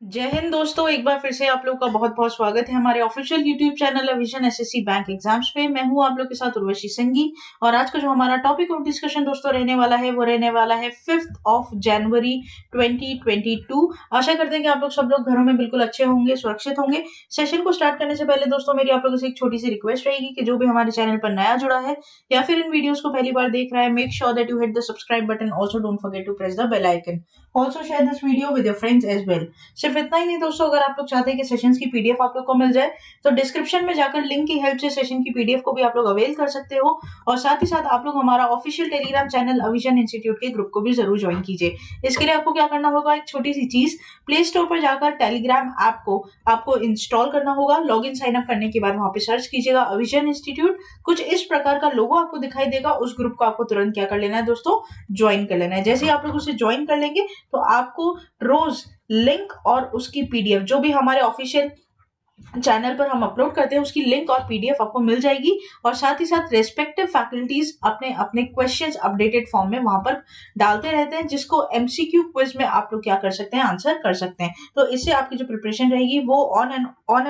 जय हिंद दोस्तों, एक बार फिर से आप लोग का बहुत बहुत स्वागत है हमारे official YouTube channel vision SSC bank exams पे। मैं हूं आप लोग के साथ उर्वशी सिंघी और आज का जो हमारा टॉपिक ऑफ डिस्कशन दोस्तों रहने वाला है वो रहने वाला है 5 जनवरी 2022। आशा करते हैं कि आप लोग सब लोग घरों में बिल्कुल अच्छे होंगे, सुरक्षित होंगे। सेशन को स्टार्ट करने से पहले दोस्तों मेरी आप लोगों से एक छोटी सी रिक्वेस्ट रहेगी कि जो भी हमारे चैनल पर नया जुड़ा है या फिर इन वीडियोस को पहली बार देख रहा है, make sure that you hit the subscribe button. Also don't forget to press the bell icon. Also share this video with your friends as well. सिर्फ इतना ही नहीं दोस्तों, अगर आप लोग चाहते हैं कि सेशंस की पीडीएफ आप लोग को मिल जाए तो डिस्क्रिप्शन में जाकर लिंक की हेल्प से सेशन की पीडीएफ को भी आप लोग अवेल कर सकते हो। और साथ ही साथ आप लोग हमारा ऑफिशियल टेलीग्राम चैनल अविजन इंस्टीट्यूट के ग्रुप को भी जरूर ज्वाइन कीजिए। इसके लिए आपको क्या करना होगा, एक छोटी सी चीज, प्ले स्टोर पर जाकर टेलीग्राम ऐप को आपको इंस्टॉल करना होगा। लॉग इन साइन अप करने के बाद वहां पे सर्च कीजिएगा अविजन इंस्टीट्यूट। कुछ इस प्रकार का लोगो आपको दिखाई देगा, उस ग्रुप को आपको तुरंत क्या कर लेना है दोस्तों, ज्वाइन कर लेना है। जैसे ही आप लोग उसे ज्वाइन कर लेंगे तो आपको रोज लिंक और उसकी पीडीएफ जो भी हमारे ऑफिशियल चैनल पर हम अपलोड करते हैं उसकी लिंक और पीडीएफ आपको मिल जाएगी। और साथ ही साथ रेस्पेक्टिव फैकल्टीज अपने अपने क्वेश्चंस अपडेटेड फॉर्म में वहां पर डालते रहते हैं, जिसको एमसीक्यू क्विज में आप लोग क्या कर सकते हैं, आंसर कर सकते हैं। तो इससे आपकी जो प्रिपरेशन रहेगी वो on and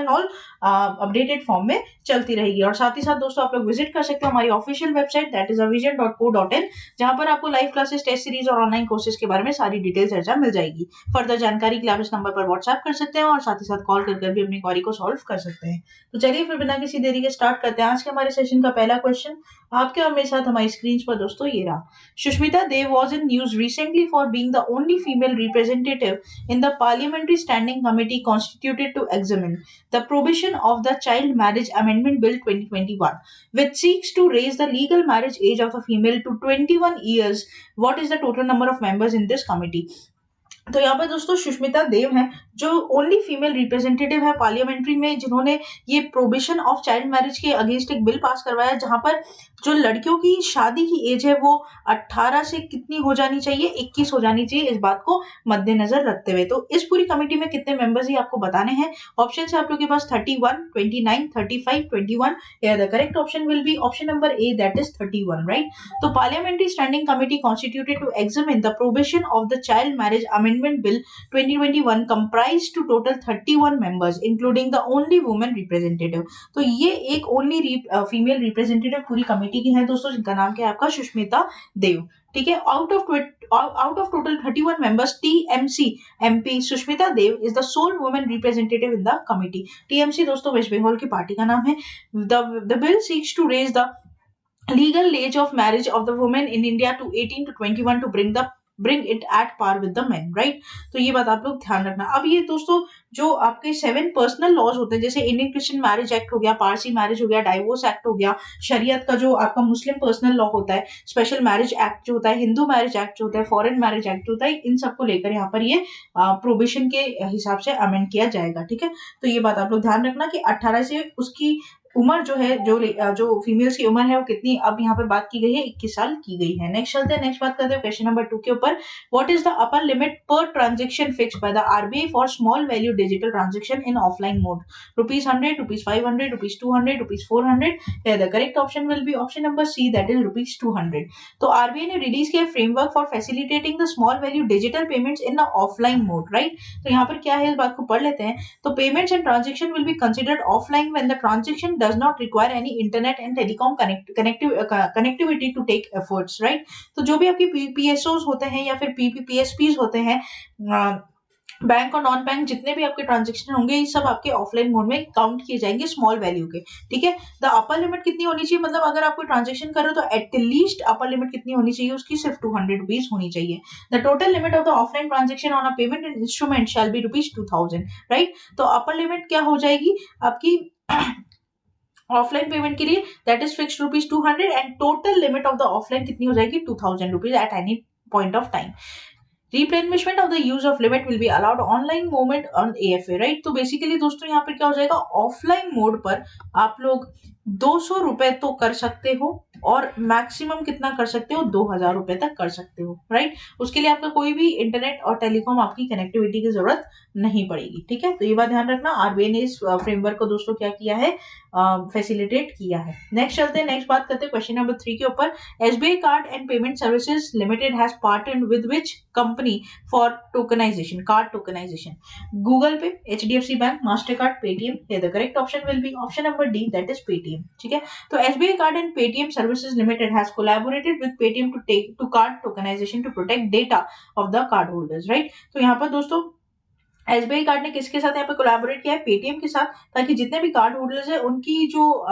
all updated form में चलती रहेगी। और साथ ही साथ दोस्तों आप लोग विजिट कर सकते हैं हमारी official website that is avision.co.in, जहां पर आपको लाइव क्लासेस, टेस्ट सीरीज और ऑनलाइन कोर्सेज के बारे में सारी डिटेल चर्चा मिल जाएगी। फर्दर जानकारी के लिए आप इस नंबर पर व्हाट्सएप कर सकते हैं और साथ ही साथ कॉल करके भी अपनी क्वेरी को सॉल्व कर सकते हैं। तो चलिए फिर बिना किसी देरी के स्टार्ट करते हैं आज के हमारे सेशन का पहला क्वेश्चन। आपके और मेरे साथ हमारी स्क्रीन पर दोस्तों ये रहा। Sushmita Dev was in news recently for being the only female representative in the parliamentary standing committee constituted to examine the provision of the Child Marriage Amendment Bill 2021, which seeks to raise the legal marriage age of the female to 21 years. What is the total number of members in this committee? तो यहाँ पर दोस्तों सुष्मिता देव हैं जो only female representative है parliamentary में, जिन्होंने ये प्रोबिशन ऑफ चाइल्ड मैरिज के अगेंस्ट एक बिल पास करवाया, जहां पर जो लड़कियों की शादी की एज है वो 18 से कितनी हो जानी चाहिए, 21 हो जानी चाहिए, इस बात को मद्देनजर रखते हुए। तो इस पूरी कमेटी में कितने मेंबर्स ही आपको बताने हैं। ऑप्शन है आप लोग के पास 31, 29, 35, 21। The correct option will be option number A, that is 31, right. तो parliamentary standing committee constituted to examine the provision of the child marriage amendment bill 2021 comprised to total 31 members including the only woman representative। तो ये एक only female representative पूरी committee की है दोस्तों, जिनका नाम क्या है आपका, सुष्मिता देव। ठीक है, out of total 31 members, TMC MP Sushmita Dev is the sole women representative in the committee. TMC दोस्तों वेस्ट बंगाल की पार्टी का नाम है। The bill seeks to raise the legal age of marriage of the women in India to 18 to 21 to bring it at par with the men, right। तो ये बात आप लोग ध्यान रखना। अब ये दोस्तों जो आपके 7 पर्सनल लॉज होते हैं, जैसे इंडियन क्रिश्चियन मैरिज एक्ट हो गया, पारसी मैरिज हो गया, डाइवोर्स एक्ट हो गया, शरीयत का जो आपका मुस्लिम पर्सनल लॉ होता है, स्पेशल मैरिज एक्ट जो होता है, हिंदू मैरिज एक्ट जो होता है, फॉरेन मैरिज एक्ट जो होता है, इन सबको लेकर यहाँ पर ये प्रोविशन के हिसाब से अमेंड किया जाएगा। ठीक है, तो ये बात आप लोग ध्यान रखना कि 18 से उसकी उम्र जो है, जो फीमेल्स की उम्र है वो कितनी अब यहाँ पर बात की गई है, 21 साल की गई है। नेक्स्ट चलते हैं, नेक्स्ट बात करते हैं क्वेश्चन नंबर 2 के ऊपर। What is the upper limit per transaction fixed by the RBI for small value digital transaction in offline mode? ₹100, ₹500, ₹200, ₹400। The correct option will be option number C, that is ₹200। तो RBI ने release किया framework for facilitating the small value digital payments in the offline mode, right. तो यहाँ पर क्या है, इस बात को पढ़ लेते हैं। तो payments and transaction will be considered offline when the transaction does not require any internet and telecom connectivity to take efforts, right। तो जो भी आपके पीएसओस होते हैं या फिर पीएसपीज होते हैं, बैंक और नॉन बैंक जितने भी आपके ट्रांजेक्शन होंगे, ये सब आपके ऑफलाइन मोड में काउंट किए जाएंगे स्मॉल वैल्यू के। ठीक है, द अपर लिमिट कितनी होनी चाहिए, मतलब अगर आप कोई ट्रांजेक्शन कर रहे हो तो एटलीस्ट अपर लिमिट कितनी होनी चाहिए, उसकी सिर्फ ₹200 होनी चाहिए। The total limit of the offline transaction on a payment instrument shall be ₹2000, right. तो अपर लिमिट क्या हो जाएगी आपकी ऑफलाइन पेमेंट के लिए, that is fixed ₹200 and total limit of the offline कितनी हो जाएगी, ₹2000 at any point of time. Replenishment of the use of limit will be allowed online moment on AFA, right. तो बेसिकली दोस्तों यहाँ पर क्या हो जाएगा, ऑफलाइन मोड पर आप लोग ₹200 तो कर सकते हो, और मैक्सिमम कितना कर सकते हो, 2,000 रुपए तक कर सकते हो, राइट। उसके लिए आपका कोई भी इंटरनेट और टेलीकॉम आपकी कनेक्टिविटी की जरूरत नहीं पड़ेगी, ठीक है। तो ये बात ध्यान रखना, आरबीआई ने इस फ्रेमवर्क को दोस्तों क्या किया है, फैसिलिटेट किया है। नेक्स्ट चलते हैं, नेक्स्ट बात करते हैं क्वेश्चन नंबर 3 के ऊपर। SBI card and payment services limited has partnered with which company for tokenisation, card tokenisation? Google Pay, HDFC bank, Mastercard, Paytm. The correct option will be option number D, that is Paytm, ठीक है। तो SBI Card and Paytm Services Limited has collaborated with Paytm to card tokenization to protect data of the cardholders, right? तो यहाँ पर दोस्तों SBI card ने किसके साथ यहाँ पे कोलैबोरेट किया है, पेटीएम के साथ, ताकि जितने भी कार्ड होल्डर्स है उनकी जो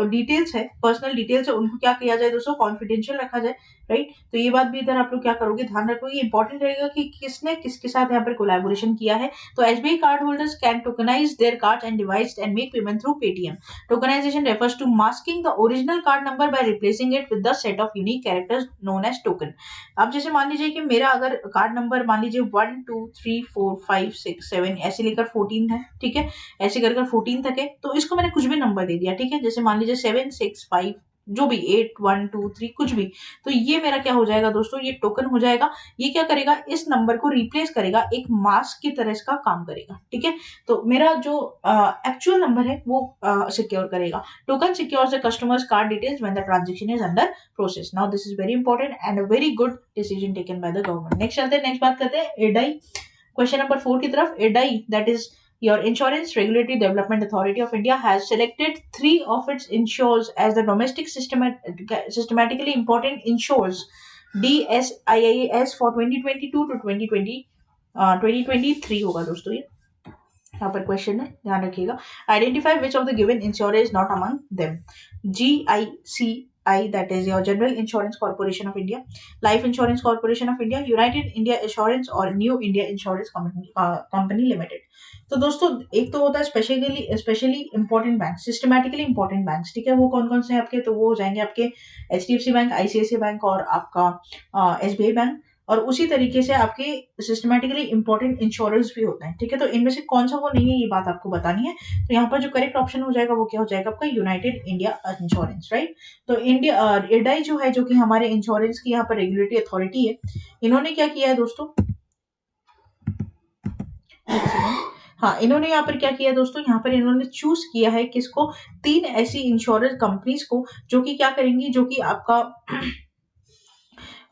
डिटेल्स है, पर्सनल डिटेल्स है, उनको क्या किया जाए दोस्तों, कॉन्फिडेंशियल रखा जाए, राइट। तो ये बात भी इधर आप लोग क्या करोगे, ध्यान रखोगे, इंपॉर्टेंट रहेगा कि किसने किसके साथ यहाँ पर कोलैबोरेशन किया है। तो SBI card holders can tokenize their cards and device and make payment through Paytm. Tokenization refers to masking the original card number by replacing it with the set of unique characters known as token. अब जैसे मान लीजिए कि मेरा अगर card number मान लीजिए 1 2 3 4 5 6 7 ऐसे लेकर 14 है, ठीक है, ऐसे कर 14 तक है, तो इसको मैंने कुछ भी नंबर दे दिया, ठीक है, जैसे मान लीजिए 7 6 5 जो भी 8 1 2 3 कुछ भी, तो ये मेरा क्या हो जाएगा दोस्तों, ये टोकन हो जाएगा। ये क्या करेगा, इस नंबर को रिप्लेस करेगा, एक मास्क की तरह इसका काम करेगा, ठीक है। तो मेरा जो एक्चुअल नंबर है वो सिक्योर करेगा। Token secures the customers card details when the transaction is under process. Now this is very important and a very good decision taken by the government. Next चलते हैं, नेक्स्ट बात करते हैं एडाई, question number 4 की तरफ। IRDAI, that is your Insurance Regulatory Development Authority of India, has selected 3 of its insurers as the domestic systematically important insurers DSIIS for 2022 to 2023 होगा दोस्तों ये, यहाँ पर क्वेश्चन है, ध्यान रखिएगा। Identify which of the given ensure is not among them. GICI, that is your General Insurance Corporation of India, Life Insurance Corporation of India, United India Assurance और New India Insurance Company Limited। तो दोस्तों एक तो होता है specially important bank, systematically important bank, ठीक है। वो कौन कौन से हैं आपके, तो वो हो जाएंगे आपके HDFC बैंक, ICICI बैंक और आपका SBI बैंक। और उसी तरीके से आपके सिस्टमैटिकली इंपॉर्टेंट इंश्योरेंस भी होते हैं, ठीक है। तो इनमें से कौन सा वो नहीं है, ये बात आपको बतानी है। तो यहाँ पर जो करेक्ट ऑप्शन हो जाएगा वो क्या हो जाएगा आपका, यूनाइटेड इंडिया इंश्योरेंस, राइट। तो इंडिया एडाई जो है, जो कि हमारे इंश्योरेंस की यहाँ पर रेगुलेटरी अथॉरिटी है, इन्होंने क्या किया है दोस्तों, हाँ, इन्होंने यहाँ पर क्या किया दोस्तों, यहाँ पर इन्होंने चूज किया है किसको, 3 ऐसी इंश्योरेंस कंपनीज को जो कि क्या करेंगी, जो कि आपका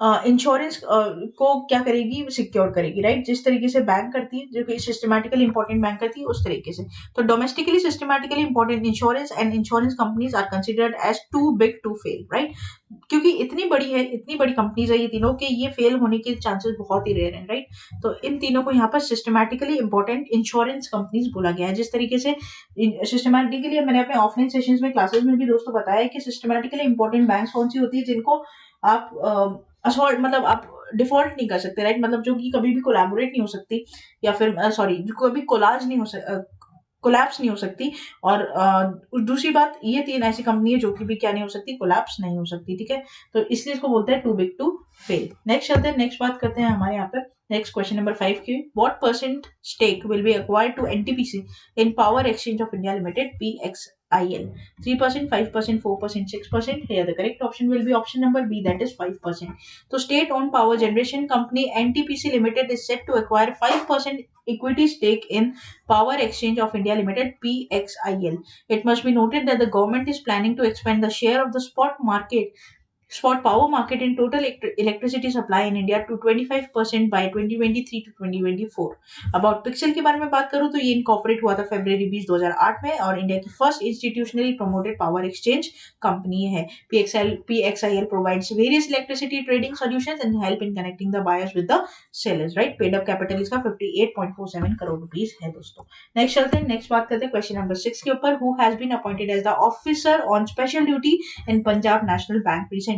इंश्योरेंस को क्या करेगी, सिक्योर करेगी, राइट। जिस तरीके से बैंक करती है, जो कि सिस्टमैटिकली इंपॉर्टेंट बैंक करती है, उस तरीके से। तो domestically systemically important insurance and insurance companies are considered as too big to fail, right. क्योंकि इतनी बड़ी है, इतनी बड़ी कंपनीज है ये तीनों, के ये फेल होने के चांसेस बहुत ही रेयर हैं, राइट। तो इन तीनों को यहाँ पर सिस्टमैटिकली इंपॉर्टेंट इंश्योरेंस कंपनीज बोला गया है। जिस तरीके से सिस्टमैटिकली, मैंने अपने ऑफलाइन सेशंस में, क्लासेस में भी दोस्तों बताया कि सिस्टमैटिकली इंपॉर्टेंट बैंक्स कौन सी होती है, जिनको आप असॉल्ट मतलब आप डिफॉल्ट नहीं कर सकते, राइट। मतलब जो कि कभी भी कोलैबोरेट नहीं हो सकती, या फिर सॉरी, जो कभी कोलाज नहीं हो कोलैप्स नहीं हो सकती। और दूसरी बात, ये 3 ऐसी कंपनी है जो कि भी क्या नहीं हो सकती, कोलैप्स नहीं हो सकती, ठीक है। तो इसलिए इसको बोलते हैं too big to fail. Next चलते हैं, नेक्स्ट बात करते हैं हमारे यहाँ पर, नेक्स्ट क्वेश्चन नंबर 5 की। What percent stake will be acquired to NTPC in power exchange of India limited PXIL? 3%, 5%, 4%, 6%? Here the correct option will be option number B, that is 5%. So state owned power generation company NTPC Limited is set to acquire 5% equity stake in Power Exchange of India Limited PXIL. It must be noted that the government is planning to expand the share of the spot power market in total electricity supply in India to 25% by 2023 to 2024. About Pixel के बारे में बात करूँ तो ये incorporate हुआ था फरवरी 20 2008 में, और इंडिया की first institutionally promoted power exchange company है। PXIL provides various electricity trading solutions and help in connecting the buyers with the sellers, right? Paid up capital इसका 58.47 करोड़ रुपीस है दोस्तों। नेक्स्ट चलते हैं, नेक्स्ट बात करते हैं क्वेश्चन नंबर 6 के ऊपर। Who has been appointed as the officer on special duty in Punjab National Bank recently?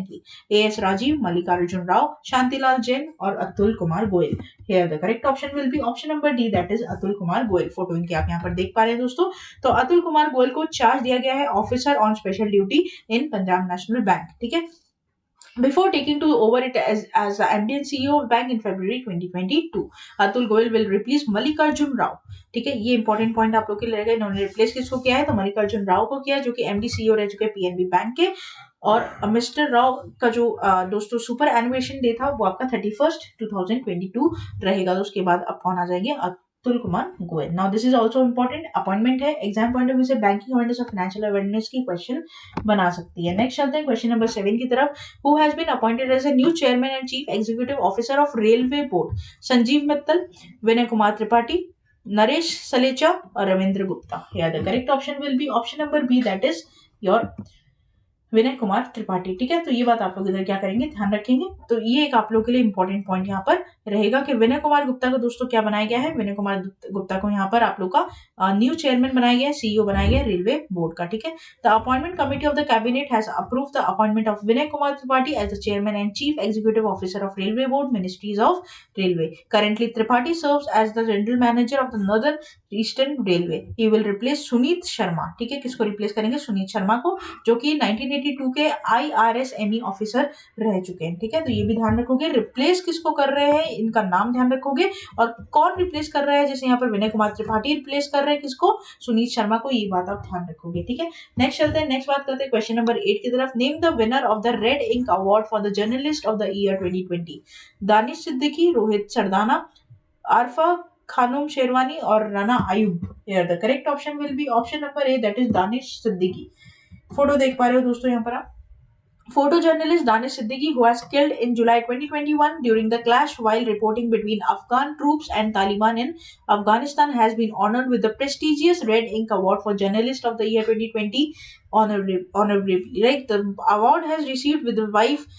AS Rajeev, Mallikarjun Rao, Shantilal Jain और Atul Kumar Goyal. Here the correct option will be option number D, that is Atul Kumar Goyal. Photo इनकी आप यहाँ पर देख पा रहे हैं दोस्तों। तो अतुल कुमार गोयल को चार्ज दिया गया है officer on special duty in Punjab National bank, ठीक है। Before taking over it as the MD and CEO of bank in February 2022, Atul Goyal will replace Mallikarjun Rao, ठीक है। ये इंपॉर्टेंट पॉइंट आप लोग के लिए रहेगा। इन्होंने रिप्लेस किसको किया है, तो मल्लिकार्जुन राव को किया, जो कि MD CEO रह चुके हैं PNB बैंक के। और मिस्टर राव का जो दोस्तों सुपर एनिमेशन डे था वो आपका 31st 2022 रहेगा। तो उसके बाद आप कौन आ जाएंगे, Atul Kumar Goyal. Now this is also important appointment है, एग्जाम पॉइंट ऑफ व्यू से बैंकिंग अवेयरनेस और फाइनेंशियल अवेयरनेस की क्वेश्चन बना सकती है। नेक्स्ट चलते हैं क्वेश्चन नंबर 7 की तरफ। Who has been appointed as a new chairman and chief executive officer of railway board? Sanjeev Mittal, Vinay Kumar Tripathi, Naresh Salecha और Ravindra Gupta. Here the correct option will be option number B, that is your विनय कुमार त्रिपाठी। ठीक है, तो ये बात आप लोग इधर क्या करेंगे, ध्यान रखेंगे। तो ये एक आप लोग के लिए इंपॉर्टेंट पॉइंट यहाँ पर रहेगा कि विनय कुमार गुप्ता को दोस्तों क्या बनाया गया है, विनय कुमार गुप्ता को यहाँ पर आप लोग का न्यू चेयरमैन बनाया गया है, सीईओ बनाया गया है रेलवे बोर्ड का। ठीक है, the appointment committee of the cabinet has approve the appointment of Vinay Kumar Tripathi as the chairman and chief executive officer of railway board, ministries of railway. Currently Tripathi serves as the general manager of the northern eastern railway. He will replace Sunit Sharma. ठीक है, किसको replace करेंगे, सुनीत शर्मा को, जो कि 1982 के IRSME officer रह चुके हैं। ठीक है, तो ये भी ध्यान रखोगे, रिप्लेस किसको कर रहे हैं इनका नाम ध्यान रखोगे, और कौन रिप्लेस कर रहा है, जैसे यहाँ पर विनय कुमार त्रिपाठी रिप्लेस कर रहे हैं किसको, सुनीत शर्मा को, ये बात आप ध्यान रखोगे। ठीक है, नेक्स्ट चलते हैं, नेक्स्ट बात करते हैं क्वेश्चन नंबर 8 की तरफ। Name the winner of the Red Ink award for the journalist of the year 2020। Danish Siddiqui, Rohit Sardana, Arfa Khanum Sherwani और Rana Ayyub. Here the correct option will be option number A, that is Danish Siddiqui. Photo देख पा रहे हो दोस्तों यहाँ पर आप, photo journalist Danish Siddiqui, who was killed in July 2021 during the clash while reporting between Afghan troops and Taliban in Afghanistan, has been honored with the prestigious Red Ink Award for Journalist of the Year 2020 honorably. Right, the award has received with the wife,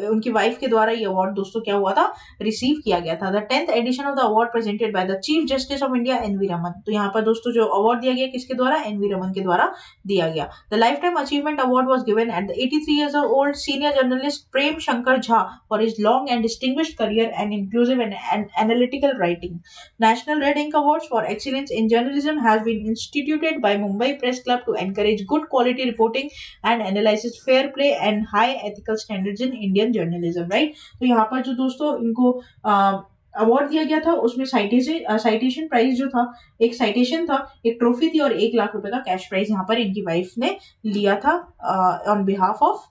उनकी wife के द्वारा ये award दोस्तों क्या हुआ था, receive किया गया था। The 10th edition of the award presented by the chief justice of India NV Raman. तो यहाँ पर दोस्तों जो अवार्ड दिया गया किसके द्वारा, एनवी रमन के द्वारा दिया गया। The life time achievement award was given at the 83 years old senior journalist Prem Shankar Jha for his long and distinguished career and inclusive and analytical writing. National Red Ink Awards for Excellence in Journalism has been instituted by Mumbai Press Club to encourage good quality reporting and analysis, fair play and high ethical standards in Indian journalism. Right, तो यहाँ पर जो दोस्तों इनको award दिया गया था उसमें साइटेशन प्राइस जो था, एक साइटेशन था, एक ट्रॉफी थी और 1 लाख रुपए का कैश प्राइज यहाँ पर इनकी वाइफ ने लिया था on behalf of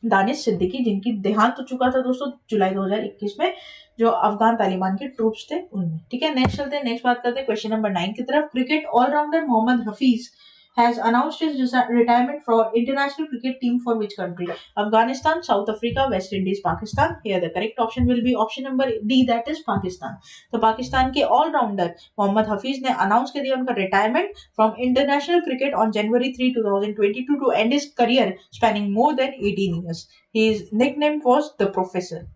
Danish Siddiqui, जिनकी देहांत हो चुका था दोस्तों जुलाई 2021 में, जो अफगान तालिबान के ट्रूप्स थे उनमें। ठीक है, नेक्स्ट चलते हैं, नेक्स्ट बात करते हैं क्वेश्चन नंबर 9 की तरफ। Cricket allrounder Mohammad Hafeez has announced his retirement from international cricket team for which country? Afghanistan, South Africa, West Indies, Pakistan. Here the correct option will be option number D, that is Pakistan. तो पाकिस्तान के allrounder Mohammad Hafeez ने announce कर दिया उनका retirement from international cricket on January 3, 2022 to end his career spanning more than 18 years. His nickname was the Professor.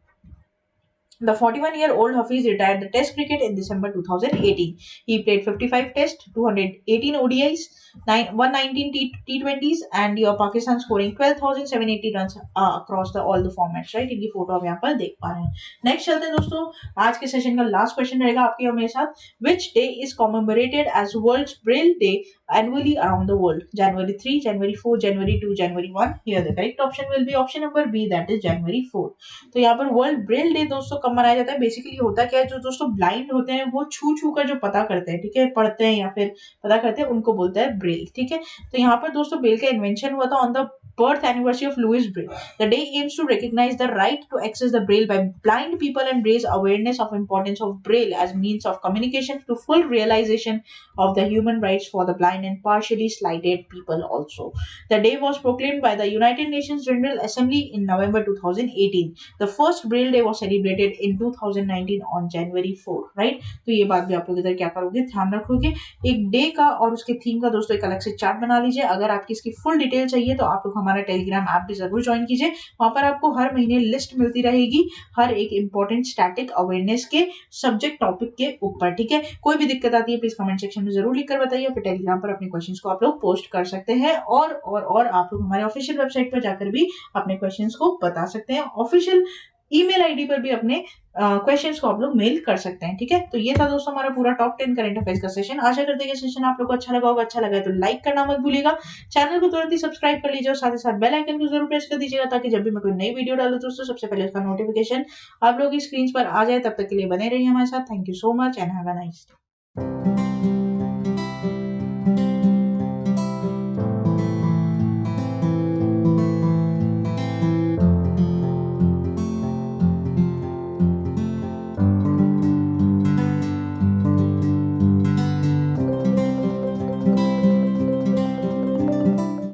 The 41-year-old Hafiz retired the Test cricket in December 2018. He played 55 Tests, 218 ODIs, 119 T20s, and Pakistan scoring 12,780 runs across all the formats. Right, इनकी photo आप यहाँ पर देख पा रहे हैं। Next चलते हैं दोस्तों, आज के सेशन का लास्ट क्वेश्चन रहेगा आपके और मेरे साथ। Which day is commemorated as World's Braille Day annually around the world? January 3, January 4, January 2, January 1. Here the correct option will be option number B, that is January 4. तो यहाँ पर world Braille day दोस्तों कब मनाया जाता है, basically होता क्या है, जो दोस्तों ब्लाइंड होते हैं वो छू कर जो पता करते हैं, ठीक है, पढ़ते हैं या फिर पता करते हैं, उनको बोलता है ब्रेल। ठीक है, तो यहाँ पर दोस्तों ब्रेल का इन्वेंशन हुआ था on the birth anniversary of Louis Braille. The day aims to recognize the right to access the Braille by blind people and raise awareness of importance of Braille as means of communication to full realization of the human rights for the blind and partially sighted people also. The day was proclaimed by the United Nations General Assembly in November 2018. The first Braille Day was celebrated in 2019 on January 4. Right? तो ये बात भी आप लोग इधर क्या करोगे, ध्यान रखोगे। एक डे का और उसके थीम का दोस्तों एक अलग से चार्ट बना लीजिए। अगर आपकी इसकी फुल डिटेल चाहिए तो आप लोग हमारा टेलीग्राम ऐप भी जरूर ज्वाइन कीजिए। वहां पर आपको हर महीने लिस्ट मिलती रहेगी हर एक इंपॉर्टेंट स्टैटिक अवेयरनेस के सब्जेक्ट टॉपिक के ऊपर। ठीक है, कोई भी दिक्कत आती है प्लीज कमेंट सेक्शन में जरूर लिखकर बताइए, फिर टेलीग्राम पर अपने क्वेश्चंस को आप लोग पोस्ट कर सकते हैं और आप लोग हमारे ऑफिशियल वेबसाइट पर जाकर भी अपने क्वेश्चंस को बता सकते हैं। ऑफिशियल ईमेल आईडी पर भी अपने क्वेश्चंस को आप लोग मेल कर सकते हैं। ठीक है, तो ये था दोस्तों हमारा पूरा टॉप 10 करंट अफेयर्स का सेशन। आशा करते हैं कि सेशन आप लोग को अच्छा लगा होगा। अच्छा लगा तो लाइक करना मत भूलिएगा, चैनल को तुरंत ही सब्सक्राइब कर लीजिए और साथ ही साथ बेल आइकन को जरूर प्रेस कर दीजिएगा ताकि जब भी मैं कोई नई वीडियो डालूं दोस्तों सबसे पहले उसका नोटिफिकेशन आप लोग की स्क्रीन पर आ जाए। तब तक के लिए बने रहिए हमारे साथ। Thank you so much and have a nice day.